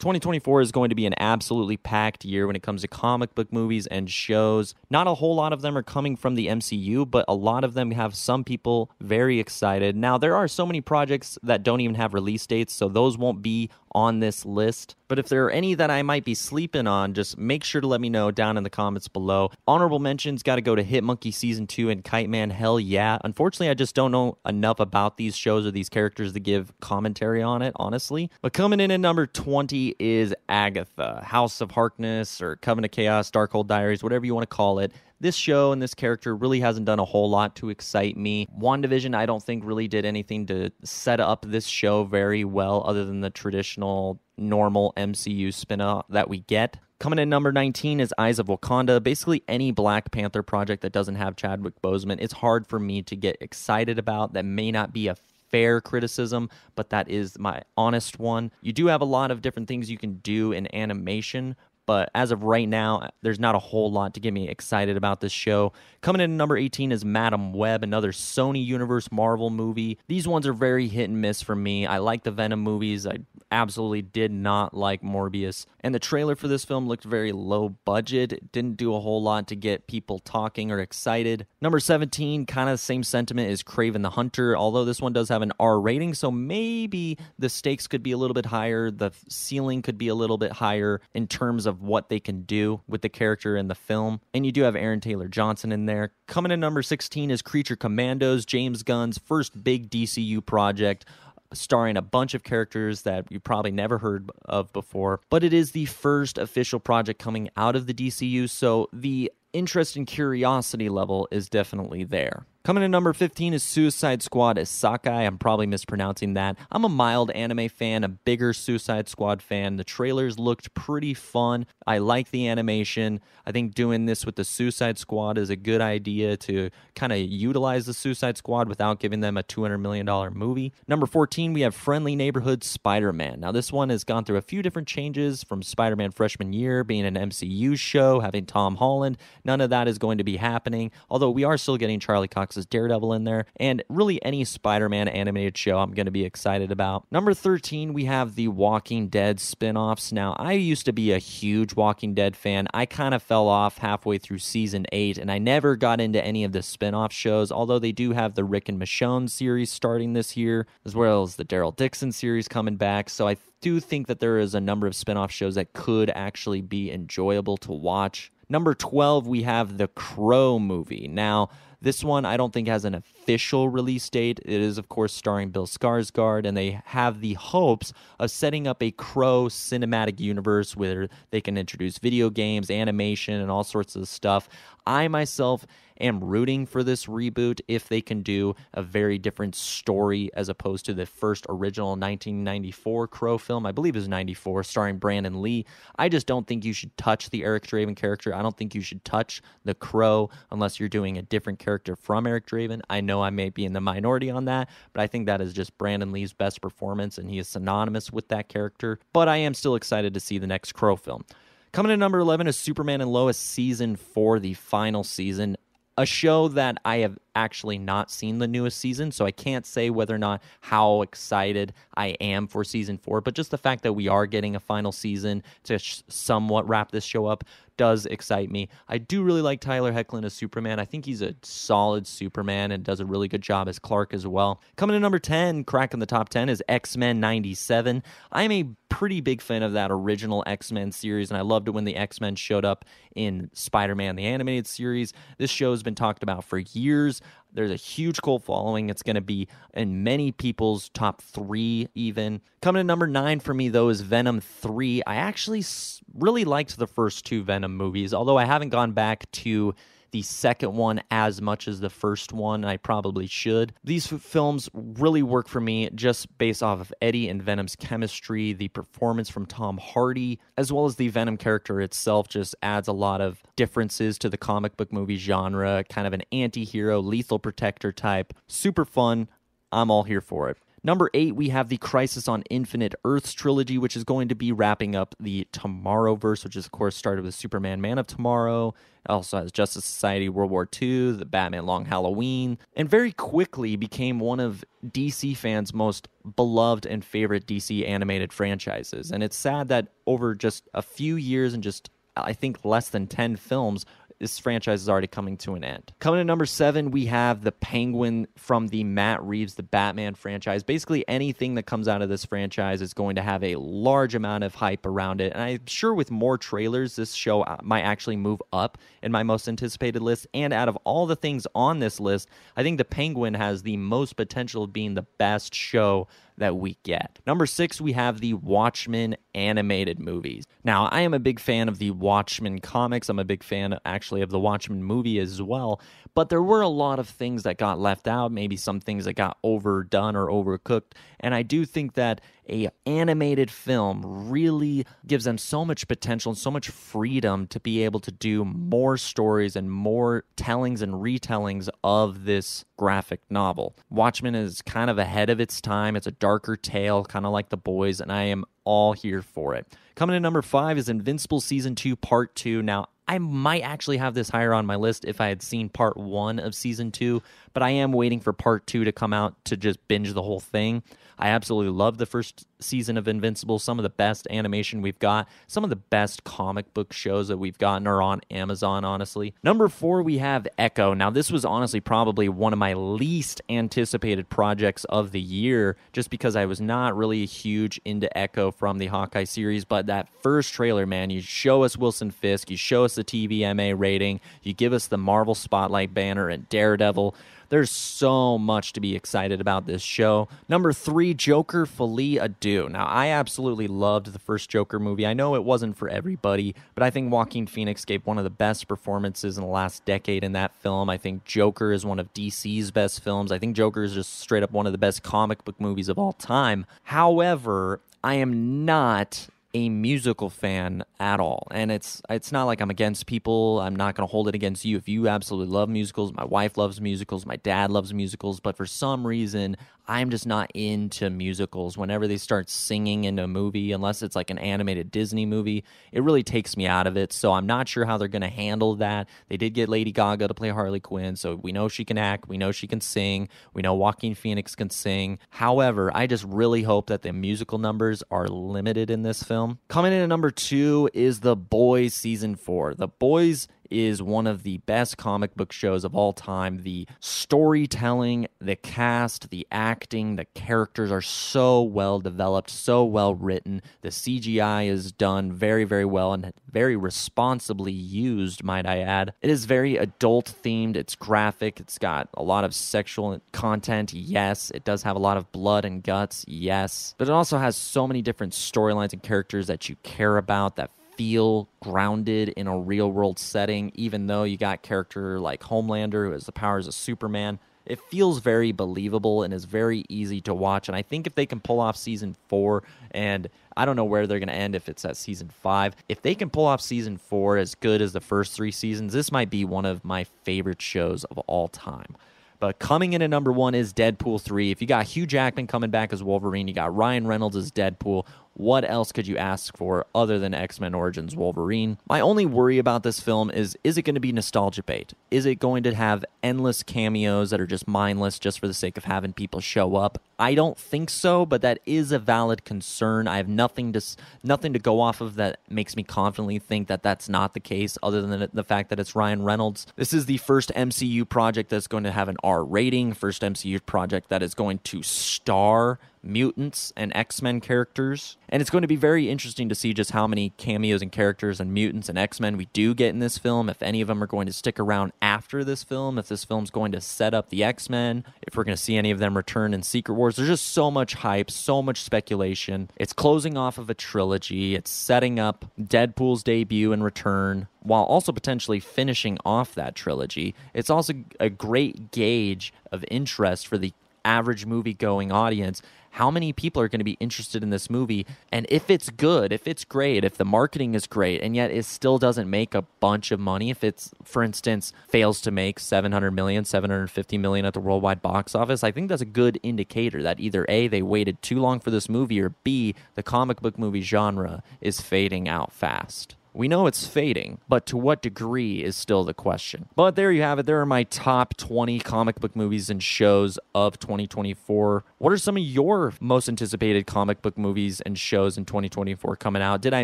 2024 is going to be an absolutely packed year when it comes to comic book movies and shows. Not a whole lot of them are coming from the MCU, but a lot of them have some people very excited. Now, there are so many projects that don't even have release dates, so those won't be on this list. But if there are any that I might be sleeping on, just make sure to let me know down in the comments below. Honorable mentions got to go to Hit Monkey Season 2 and Kite Man. Hell yeah. Unfortunately, I just don't know enough about these shows or these characters to give commentary on it, honestly. But coming in at number 20 is Agatha, House of Harkness, or Coven of Chaos, Darkhold Diaries, whatever you want to call it. This show and this character really hasn't done a whole lot to excite me. WandaVision, I don't think, really did anything to set up this show very well other than the traditional, normal MCU spin-off that we get. Coming in number 19 is Eyes of Wakanda. Basically, any Black Panther project that doesn't have Chadwick Boseman, it's hard for me to get excited about. That may not be a fair criticism, but that is my honest one. You do have a lot of different things you can do in animation, but as of right now, there's not a whole lot to get me excited about this show. Coming in at number 18 is Madam Web, another Sony Universe Marvel movie. These ones are very hit and miss for me. I like the Venom movies. I absolutely did not like Morbius. And the trailer for this film looked very low budget. It didn't do a whole lot to get people talking or excited. Number 17, kind of the same sentiment as Kraven the Hunter, although this one does have an R rating, so maybe the stakes could be a little bit higher. The ceiling could be a little bit higher in terms of what they can do with the character in the film. And you do have Aaron Taylor Johnson in there. Coming in number 16 is Creature Commandos, James Gunn's first big DCU project, starring a bunch of characters that you probably never heard of before. But it is the first official project coming out of the DCU, so the interest and curiosity level is definitely there. Coming in number 15 is Suicide Squad as Sakai. I'm probably mispronouncing that. I'm a mild anime fan, a bigger Suicide Squad fan. The trailers looked pretty fun. I like the animation. I think doing this with the Suicide Squad is a good idea to kind of utilize the Suicide Squad without giving them a $200 million movie. Number 14, we have Friendly Neighborhood Spider-Man. Now, this one has gone through a few different changes from Spider-Man freshman year, being an MCU show, having Tom Holland. None of that is going to be happening, although we are still getting Charlie Cox's Daredevil in there, and really any Spider-Man animated show I'm going to be excited about. Number 13, we have the Walking Dead spin-offs. Now, I used to be a huge Walking Dead fan. I kind of fell off halfway through season 8, and I never got into any of the spin-off shows, although they do have the Rick and Michonne series starting this year, as well as the Daryl Dixon series coming back, so I do think that there is a number of spin-off shows that could actually be enjoyable to watch. Number 12, we have the Crow movie. Now, this one I don't think has an official release date. It is, of course, starring Bill Skarsgård, and they have the hopes of setting up a Crow cinematic universe where they can introduce video games, animation, and all sorts of stuff. I myself am rooting for this reboot if they can do a very different story as opposed to the first original 1994 Crow film. I believe it was 94, starring Brandon Lee. I just don't think you should touch the Eric Draven character. I don't think you should touch the Crow unless you're doing a different character from Eric Draven. I know I may be in the minority on that, but I think that is just Brandon Lee's best performance, and he is synonymous with that character. But I am still excited to see the next Crow film. Coming in number 11 is Superman and Lois Season 4, the final season. A show that I have actually not seen the newest season, so I can't say whether or not how excited I am for Season 4, but just the fact that we are getting a final season to somewhat wrap this show up does excite me. I do really like Tyler Hoechlin as Superman. I think he's a solid Superman and does a really good job as Clark as well. Coming in number 10, cracking the top 10, is X-Men 97. I'm a pretty big fan of that original X-Men series, and I loved it when the X-Men showed up in Spider-Man, the animated series. This show has been talked about for years. There's a huge cult following. It's going to be in many people's top 3 even. Coming in number 9 for me, though, is Venom 3. I actually really liked the first 2 Venom movies, although I haven't gone back to the second one as much as the first one, and I probably should. These films really work for me just based off of Eddie and Venom's chemistry, the performance from Tom Hardy, as well as the Venom character itself just adds a lot of differences to the comic book movie genre, kind of an anti-hero, lethal protector type. Super fun. I'm all here for it. Number 8, we have the Crisis on Infinite Earths trilogy, which is going to be wrapping up the Tomorrowverse, which is, of course, started with Superman Man of Tomorrow. It also has Justice Society World War II, the Batman Long Halloween, and very quickly became one of DC fans' most beloved and favorite DC animated franchises. And it's sad that over just a few years and just, I think, less than 10 films, this franchise is already coming to an end. Coming to number 7, we have the Penguin from the Matt Reeves, the Batman franchise. Basically, anything that comes out of this franchise is going to have a large amount of hype around it. And I'm sure with more trailers, this show might actually move up in my most anticipated list. And out of all the things on this list, I think the Penguin has the most potential of being the best show that we get. Number 6, we have the Watchmen animated movies. Now, I am a big fan of the Watchmen comics. I'm a big fan, actually, of the Watchmen movie as well. But there were a lot of things that got left out, maybe some things that got overdone or overcooked. And I do think that a animated film really gives them so much potential and so much freedom to be able to do more stories and more tellings and retellings of this graphic novel. Watchmen is kind of ahead of its time. It's a darker tale, kind of like The Boys, and I am all here for it. Coming in number 5 is Invincible Season 2 Part 2. Now, I might actually have this higher on my list if I had seen Part 1 of Season 2, but I am waiting for Part 2 to come out to just binge the whole thing. I absolutely love the first season of Invincible. Some of the best animation we've got. Some of the best comic book shows that we've gotten are on Amazon, honestly. Number 4, we have Echo. Now, this was honestly probably one of my least anticipated projects of the year, just because I was not really huge into Echo from the Hawkeye series, but that first trailer, man, you show us Wilson Fisk, you show us the TVMA rating, you give us the Marvel Spotlight banner and Daredevil. There's so much to be excited about this show. Number 3, Joker Folie, a Deux. Now, I absolutely loved the first Joker movie. I know it wasn't for everybody, but I think Joaquin Phoenix gave one of the best performances in the last decade in that film. I think Joker is one of DC's best films. I think Joker is just straight up one of the best comic book movies of all time. However, I am not a musical fan at all, and it's not like I'm against people. I'm not going to hold it against you if you absolutely love musicals. My wife loves musicals, my dad loves musicals, but for some reason I'm just not into musicals. Whenever they start singing in a movie, unless it's like an animated Disney movie, it really takes me out of it. So I'm not sure how they're going to handle that. They did get Lady Gaga to play Harley Quinn, so we know she can act, we know she can sing, we know Joaquin Phoenix can sing. However, I just really hope that the musical numbers are limited in this film. Coming in at number 2 is The Boys Season 4. The Boys is one of the best comic book shows of all time. The storytelling, the cast, the acting, the characters are so well developed, so well written. The CGI is done very, very well and very responsibly used, might I add. It is very adult themed. It's graphic. It's got a lot of sexual content. Yes. It does have a lot of blood and guts. Yes. But it also has so many different storylines and characters that you care about, that feel grounded in a real-world setting, even though you got character like Homelander, who has the powers of Superman. It feels very believable and is very easy to watch, and I think if they can pull off Season 4, and I don't know where they're going to end, if it's at Season 5, if they can pull off Season 4 as good as the first 3 seasons, this might be one of my favorite shows of all time. But coming in at number 1 is Deadpool 3. If you got Hugh Jackman coming back as Wolverine, you got Ryan Reynolds as Deadpool, what else could you ask for other than X-Men Origins Wolverine? My only worry about this film is it going to be nostalgia bait? Is it going to have endless cameos that are just mindless just for the sake of having people show up? I don't think so, but that is a valid concern. I have nothing to go off of that makes me confidently think that that's not the case, other than the fact that it's Ryan Reynolds. This is the first MCU project that's going to have an R rating, first MCU project that is going to star mutants and X-Men characters. And it's going to be very interesting to see just how many cameos and characters and mutants and X-Men we do get in this film, if any of them are going to stick around after this film, if this film's going to set up the X-Men, if we're going to see any of them return in Secret Wars. There's just so much hype, so much speculation. It's closing off of a trilogy. It's setting up Deadpool's debut and return, while also potentially finishing off that trilogy. It's also a great gauge of interest for the average movie-going audience, how many people are going to be interested in this movie? And if it's good, if it's great, if the marketing is great, and yet it still doesn't make a bunch of money, if it's, for instance, fails to make 700 million, 750 million at the worldwide box office, I think that's a good indicator that either A, they waited too long for this movie, or B, the comic book movie genre is fading out fast. We know it's fading, but to what degree is still the question. But there you have it. There are my top 20 comic book movies and shows of 2024. What are some of your most anticipated comic book movies and shows in 2024 coming out? Did I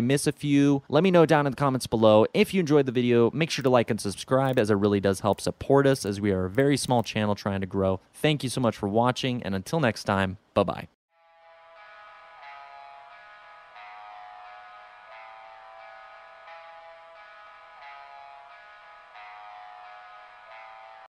miss a few? Let me know down in the comments below. If you enjoyed the video, make sure to like and subscribe, as it really does help support us, as we are a very small channel trying to grow. Thank you so much for watching, and until next time, bye-bye.